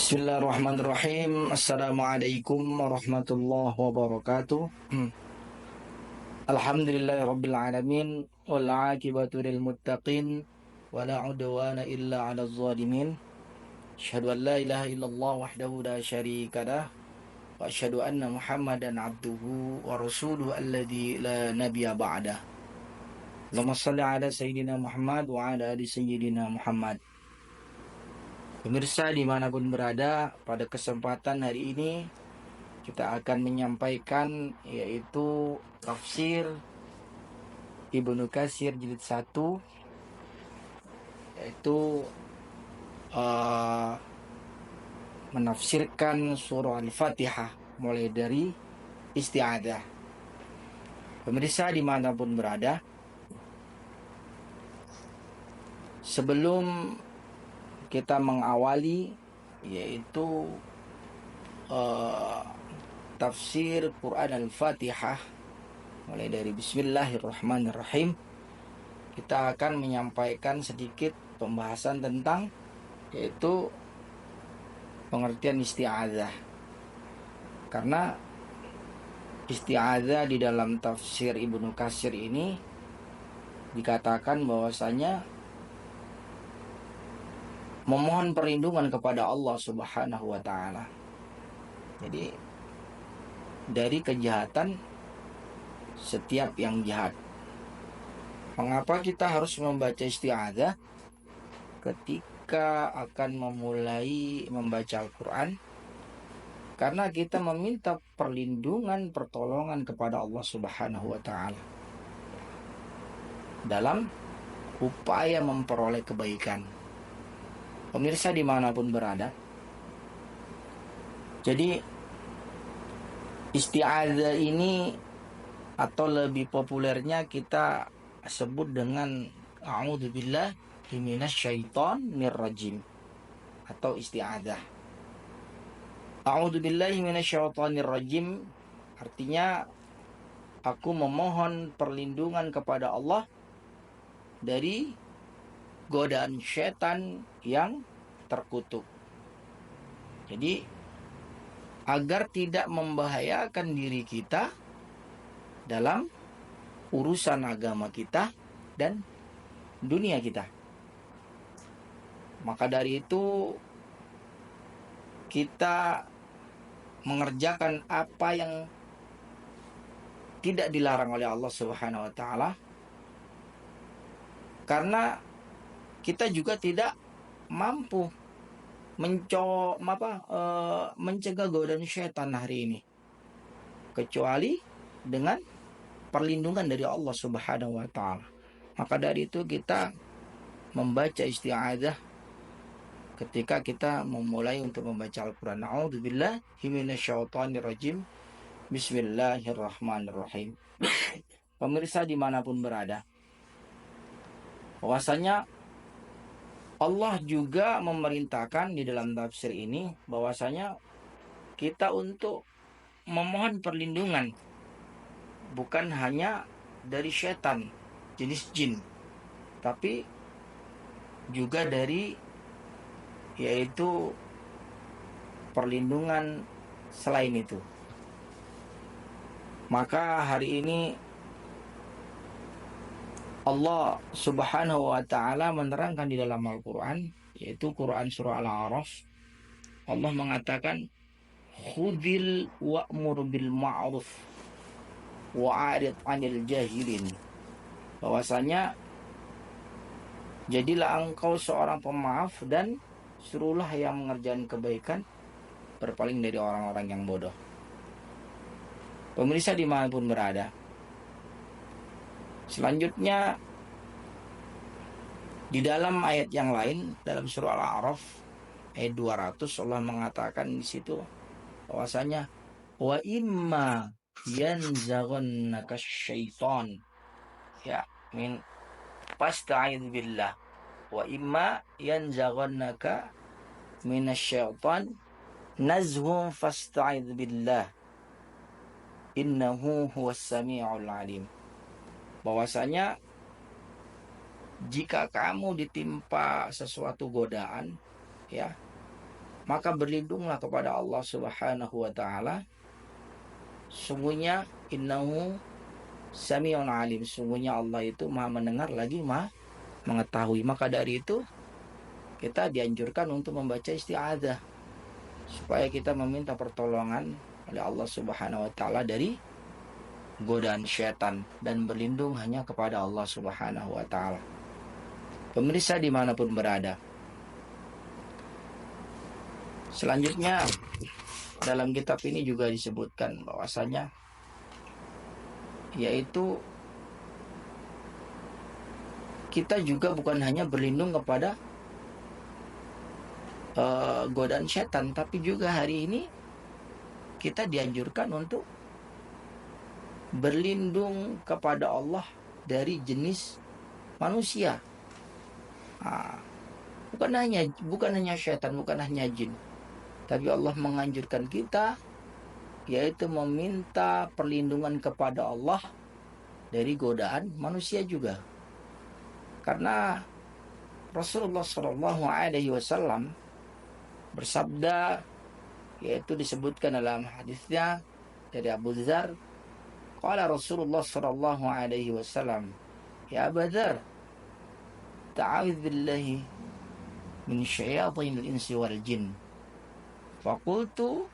Bismillahirrahmanirrahim. Assalamualaikum warahmatullahi wabarakatuh. Alhamdulillahirabbil alamin wal 'aqibatu lil muttaqin wala 'udwana illa 'alal zalimin. Asyhadu an la ilaha illallah wahdahu la syarika lah wa asyhadu anna Muhammadan 'abduhu wa rasuluhu alladzi la nabiyya ba'dah. Allahumma shalli ala sayyidina Muhammad wa ala ali sayyidina Muhammad. Pemirsa dimanapun berada, pada kesempatan hari ini kita akan menyampaikan yaitu tafsir Ibnu Katsir jilid 1, yaitu menafsirkan surah Al-Fatihah mulai dari isti'adzah. Pemirsa dimanapun berada, sebelum kita mengawali yaitu tafsir Quran Al-Fatihah mulai dari Bismillahirrahmanirrahim, kita akan menyampaikan sedikit pembahasan tentang yaitu pengertian isti'adzah. Karena isti'adzah di dalam tafsir Ibnu Katsir ini dikatakan bahwasanya memohon perlindungan kepada Allah Subhanahu wa ta'ala. Jadi dari kejahatan setiap yang jahat. Mengapa kita harus membaca isti'adzah ketika akan memulai membaca Al-Quran? Karena kita meminta perlindungan, pertolongan kepada Allah Subhanahu wa ta'ala dalam upaya memperoleh kebaikan. Pemirsa dimanapun berada, jadi isti'adzah ini atau lebih populernya kita sebut dengan a'udzubillahi minasyaitonir rajim atau isti'adzah. A'udzubillahi minasyaitonir rajim artinya aku memohon perlindungan kepada Allah dari godaan setan yang terkutuk. Jadi agar tidak membahayakan diri kita dalam urusan agama kita dan dunia kita. Maka dari itu kita mengerjakan apa yang tidak dilarang oleh Allah Subhanahu wa ta'ala, karena kita juga tidak mampu mencegah godaan syaitan hari ini kecuali dengan perlindungan dari Allah Subhanahu wa ta'ala. Maka dari itu kita membaca isti'adzah ketika kita memulai untuk membaca Al-Quran. A'udzubillahi minasyaitonirrajim. Bismillahirrahmanirrahim. Pemirsa dimanapun berada, bahwasanya Allah juga memerintahkan di dalam tafsir ini bahwasanya kita untuk memohon perlindungan bukan hanya dari setan jenis jin, tapi juga dari yaitu perlindungan selain itu. Maka hari ini Allah Subhanahu wa ta'ala menerangkan di dalam Al-Quran, yaitu Quran surah Al-A'raf. Allah mengatakan, khudhil wa'mur bil ma'ruf wa'arid 'anil jahilin. Bahwasanya jadilah engkau seorang pemaaf dan suruhlah yang mengerjakan kebaikan, berpaling dari orang-orang yang bodoh. Pemirsa dimanapun berada, selanjutnya di dalam ayat yang lain dalam surah Al-A'raf ayat 200, Allah mengatakan di situ bahwasanya wa imma yanzaghannaka syaiton ya min fasta'idz billah wa imma yanzaghannaka minasyaiton nazghun fasta'idz billah innahu huwas sami'ul alim. Bahwasanya jika kamu ditimpa sesuatu godaan, ya, maka berlindunglah kepada Allah Subhanahu wa taala. Sungguhnya innahu sami'un alim, sungguhnya Allah itu Maha mendengar lagi Maha mengetahui. Maka dari itu kita dianjurkan untuk membaca isti'adzah supaya kita meminta pertolongan oleh Allah Subhanahu wa taala dari godaan syaitan dan berlindung hanya kepada Allah Subhanahu wa taala. Pemirsa dimanapun berada, selanjutnya dalam kitab ini juga disebutkan bahwasanya yaitu kita juga bukan hanya berlindung kepada godaan syaitan, tapi juga hari ini kita dianjurkan untuk berlindung kepada Allah dari jenis manusia. Bukan hanya syaitan, bukan hanya jin, tapi Allah menganjurkan kita yaitu meminta perlindungan kepada Allah dari godaan manusia juga. Karena Rasulullah Shallallahu Alaihi Wasallam bersabda, yaitu disebutkan dalam hadisnya dari Abu Dzar, qala Rasulullah Shallallahu Alaihi Wasallam, ya Abu Dzar, ta'awidz billahi min syayatinil insi wal jin. Faqultu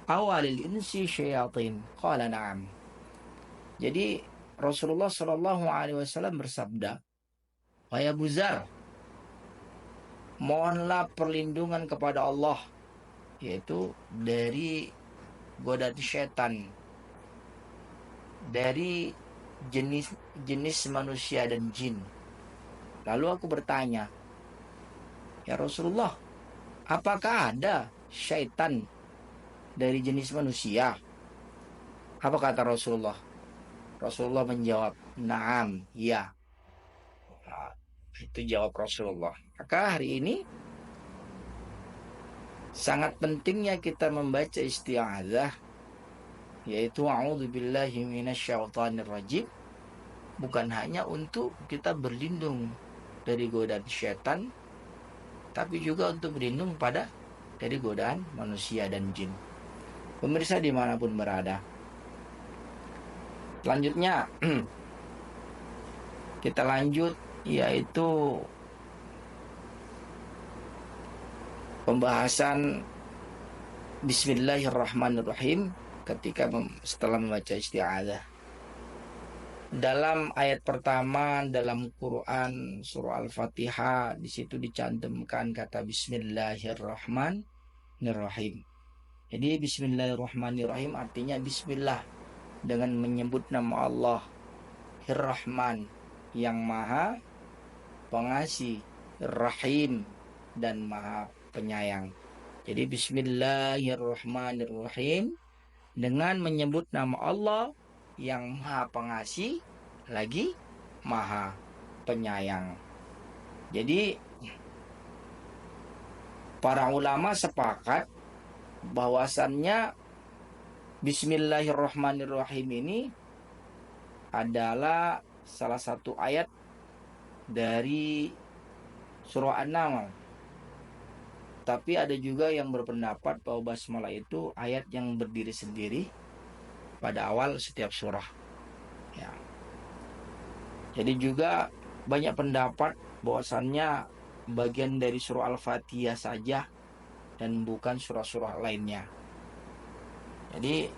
awalil insi syayatin, qala na'am. Jadi Rasulullah Shallallahu Alaihi Wasallam bersabda, wahai Abu Dzar, mohonlah perlindungan kepada Allah, yaitu dari godaan syaitan, dari jenis manusia dan jin. Lalu aku bertanya, ya Rasulullah, apakah ada syaitan dari jenis manusia? Apa kata Rasulullah? Rasulullah menjawab, na'am, ya. Nah, itu jawab Rasulullah. Maka hari ini sangat pentingnya kita membaca isti'adzah, yaitu a'udzubillahi minasyaitonir rajim, bukan hanya untuk kita berlindung dari godaan syaitan, tapi juga untuk berlindung dari godaan manusia dan jin. Pemirsa dimanapun berada, selanjutnya kita lanjut, yaitu pembahasan Bismillahirrahmanirrahim setelah membaca isti'adzah. Dalam ayat pertama dalam Quran surah Al-Fatihah, di situ dicantumkan kata Bismillahirrahmanirrahim. Jadi Bismillahirrahmanirrahim artinya Bismillah, dengan menyebut nama Allah, Ar-Rahman, yang Maha Pengasih, Rahim, dan Maha Penyayang. Jadi Bismillahirrahmanirrahim dengan menyebut nama Allah yang Maha Pengasih lagi Maha Penyayang. Jadi para ulama sepakat bahwasannya Bismillahirrahmanirrahim ini adalah salah satu ayat dari surah An-Naml. Tapi ada juga yang berpendapat bahwa basmalah itu ayat yang berdiri sendiri pada awal setiap surah. Ya. Jadi juga banyak pendapat bahwasannya bagian dari surah Al-Fatihah saja dan bukan surah-surah lainnya. Jadi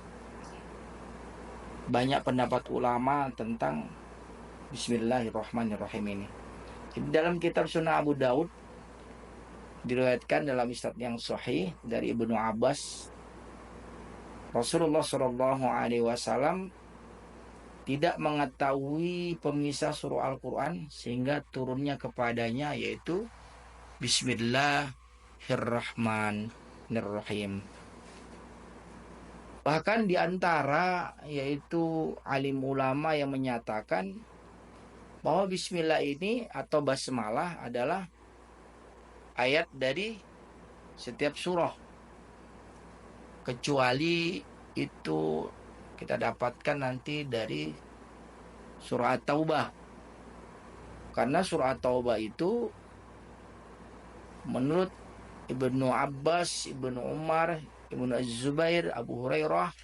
banyak pendapat ulama tentang Bismillahirrahmanirrahim ini. Jadi dalam kitab Sunnah Abu Daud diriwayatkan dalam isnad yang sahih dari Ibnu Abbas, Rasulullah Shallallahu Alaihi Wasallam tidak mengetahui pemisah surah Al-Quran sehingga turunnya kepadanya, yaitu Bismillahirrahmanirrahim. Bahkan di antara yaitu alim ulama yang menyatakan bahwa Bismillah ini atau basmalah adalah ayat dari setiap surah, kecuali itu kita dapatkan nanti dari surah At-Taubah. Karena surah At-Taubah itu menurut Ibnu Abbas, Ibnu Umar, Ibnu Az-Zubair, Abu Hurairah,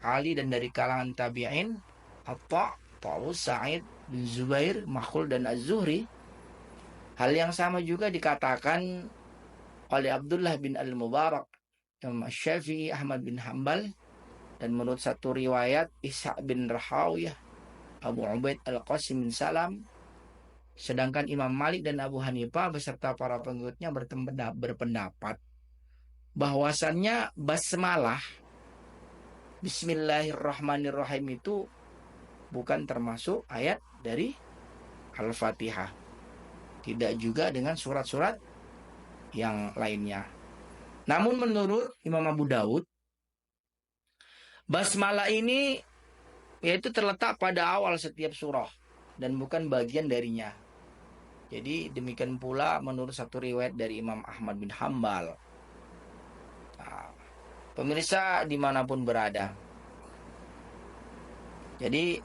Ali, dan dari kalangan tabi'in, Atta, Tawus, Sa'id bin Zubair, Makhul, dan Az-Zuhri. Hal yang sama juga dikatakan oleh Abdullah bin Al-Mubarak, Imam Syafi'i, Ahmad bin Hambal, dan menurut satu riwayat Ishaq bin Rahawiyah, Abu Ubaid Al-Qasim bin Salam. Sedangkan Imam Malik dan Abu Hanifah beserta para pengikutnya berpendapat bahwasannya basmalah Bismillahirrahmanirrahim itu bukan termasuk ayat dari Al-Fatihah. Tidak juga dengan surat-surat yang lainnya. Namun menurut Imam Abu Dawud, basmalah ini yaitu terletak pada awal setiap surah dan bukan bagian darinya. Jadi demikian pula menurut satu riwayat dari Imam Ahmad bin Hambal. Nah, pemirsa dimanapun berada, jadi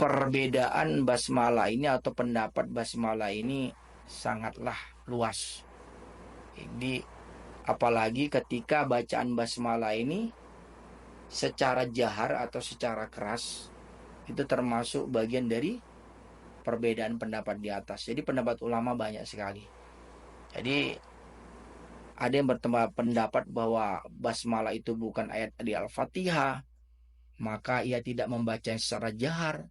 perbedaan basmalah ini atau pendapat basmalah ini sangatlah luas. Jadi apalagi ketika bacaan basmalah ini secara jahar atau secara keras, itu termasuk bagian dari perbedaan pendapat di atas. Jadi pendapat ulama banyak sekali. Jadi ada yang berpendapat bahwa basmalah itu bukan ayat di Al-Fatihah, maka ia tidak membaca secara jahar.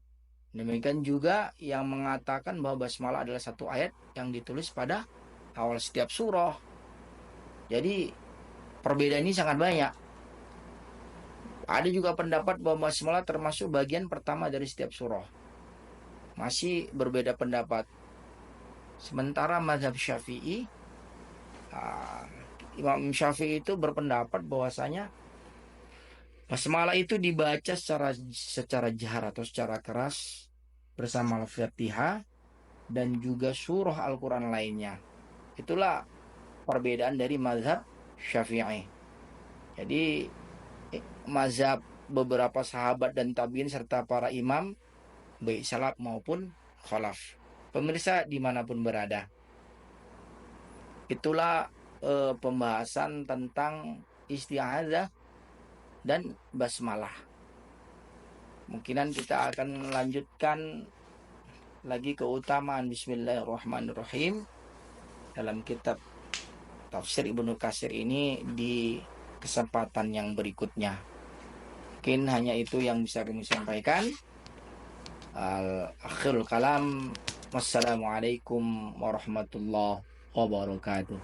Demikian juga yang mengatakan bahwa basmalah adalah satu ayat yang ditulis pada awal setiap surah. Jadi perbedaan ini sangat banyak. Ada juga pendapat bahwa basmalah termasuk bagian pertama dari setiap surah. Masih berbeda pendapat. Sementara mazhab Syafi'i, Imam Syafi'i itu berpendapat bahwasanya basmalah itu dibaca secara jahar atau secara keras bersama Al-Fatihah dan juga surah Al-Quran lainnya. Itulah perbedaan dari mazhab Syafi'i. Jadi mazhab beberapa sahabat dan tabi'in serta para imam baik salaf maupun khalaf. Pemirsa dimanapun berada, itulah pembahasan tentang isti'adzah dan basmalah. Mungkinan kita akan melanjutkan lagi keutamaan Bismillahirrahmanirrahim dalam kitab Tafsir Ibnu Katsir ini di kesempatan yang berikutnya. Mungkin hanya itu yang bisa kami sampaikan. Akhirul kalam. Wassalamualaikum warahmatullahi wabarakatuh.